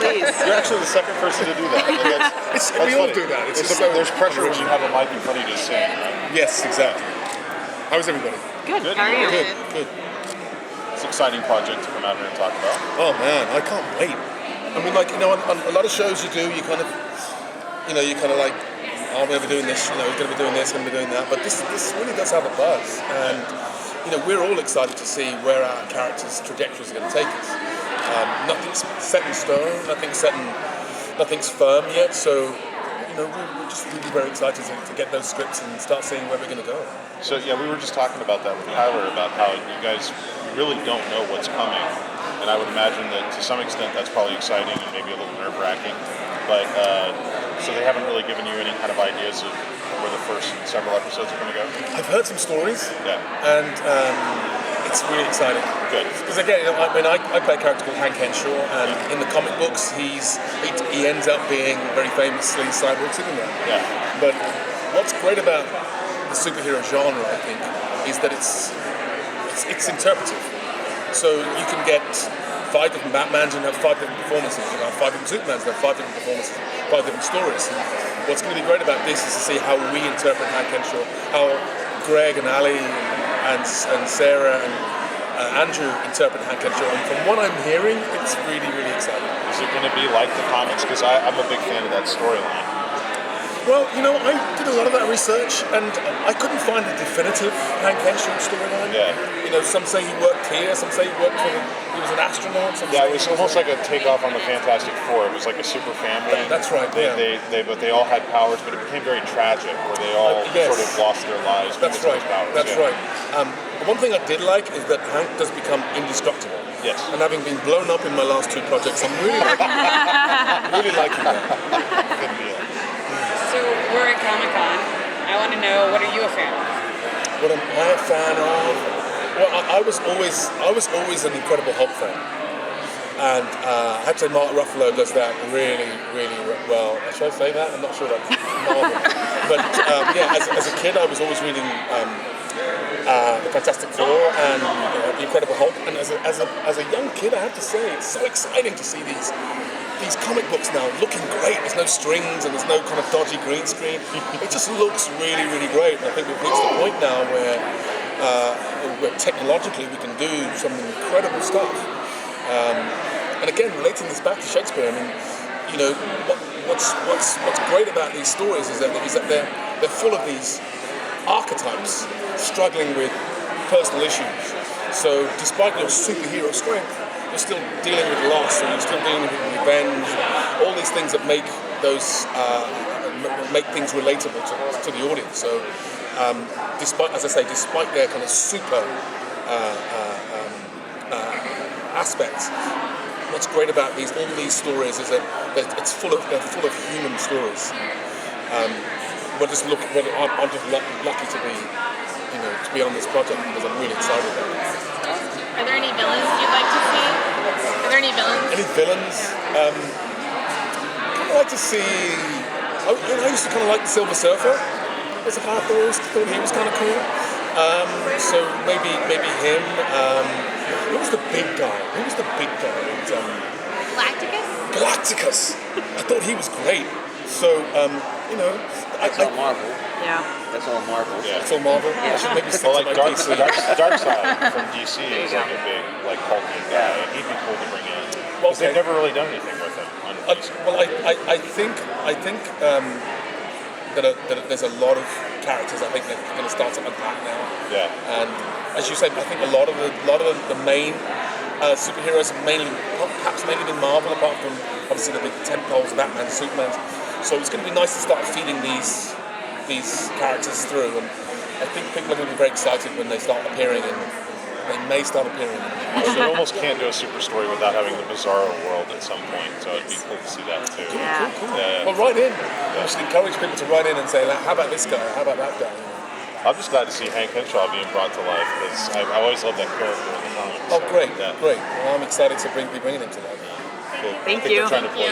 please. You're actually the second person to do that. We all do that. There's pressure when you have a mic in front of you to sing, right? Yes, exactly. How's everybody? Good. Good. How are you? Good. It's an exciting project to come out here and talk about. Oh man, I can't wait. I mean, like, on a lot of shows you do, you kind of like, oh, we're going to be doing this, we're going to be doing this, going to be doing that. But this really does have a buzz, and we're all excited to see where our characters' trajectories are going to take us. Nothing's set in stone, nothing's firm yet. So, we're just really very excited to get those scripts and start seeing where we're going to go. So yeah, we were just talking about that with Tyler about how you guys really don't know what's coming, and I would imagine that to some extent that's probably exciting and maybe a little nerve-wracking. But so they haven't really given you any kind of ideas of where the first several episodes are going to go? I've heard some stories. Yeah. And it's really exciting. Good. Because again, I play a character called Henshaw, and in the comic books, he ends up being very famously Cyborg Superman. Yeah. But what's great about the superhero genre, I think, is that it's interpretive. So you can get 5 different Batmans and have 5 different performances. You have 5 different Supermans and have 5 different performances, 5 different stories. And what's going to be great about this is to see how we interpret Hank Henshaw, how Greg and Ali and Sarah and Andrew interpret Hank Henshaw. And from what I'm hearing, it's really, really exciting. Is it going to be like the comics? Because I'm a big fan of that storyline. Well, I did a lot of that research, and I couldn't find a definitive Hank Henshaw storyline. Yeah. Some say he worked here, some say he was an astronaut. Yeah, it was almost like a takeoff on the Fantastic Four. It was like a super family. That's right. But they all had powers, but it became very tragic, where they all sort of lost their lives because of those powers. That's right. The one thing I did like is that Hank does become indestructible. Yes. And having been blown up in my last 2 projects, I'm really liking that. Good deal. So we're at Comic-Con. I want to know, what are you a fan of? What am I a fan of? Well, I was always an Incredible Hulk fan, and I have to say Mark Ruffalo does that really, really well. Should I say that? I'm not sure that's Marvel. But as a kid, I was always reading the Fantastic Four and the Incredible Hulk, and as a young kid, I have to say it's so exciting to see these comic books now looking great. There's no strings and there's no kind of dodgy green screen. It just looks really, really great. And I think we've reached the point now where technologically we can do some incredible stuff. And again, relating this back to Shakespeare, I mean, what's great about these stories is that they're full of these archetypes struggling with personal issues. So despite your superhero strength, you're still dealing with loss, and you're still dealing with revenge, all these things that make things relatable to the audience. So, despite their kind of super aspects, what's great about all these stories is that they're full of human stories. I'm just lucky to be on this project because I'm really excited about it. Are there any villains you'd like to see? Are there any villains? Any villains? I'd like to see. I used to kind of like the Silver Surfer. As a character, I always thought he was kind of cool. So maybe him. Who was the big guy? Galacticus. I thought he was great. So That's all Marvel. Yeah. That's all Marvel. Yeah. It's all Marvel. I should maybe stick to my DC. Darkseid from DC is like a big, hulking guy, and he'd be cool to bring in. Because they've never really done anything with him. I think that there's a lot of characters I think they're going to start to unpack now. Yeah. And as you said, I think a lot of the main superheroes have perhaps mainly been Marvel, apart from obviously the big tentpoles, Batman, Superman. So it's going to be nice to start feeding these characters through, and I think people are going to be very excited when they start appearing, and they may start appearing. You almost can't do a super story without having the Bizarro world at some point, so it'd be cool to see that too. Cool. Yeah. Well, write in. I should encourage people to write in and say, how about this guy? How about that guy? I'm just glad to see Hank Henshaw being brought to life, because I always loved that character in the comics. Oh, great, Yeah. great. Well, I'm excited to be bringing him to life. Cool. Thank I think you. they're trying to play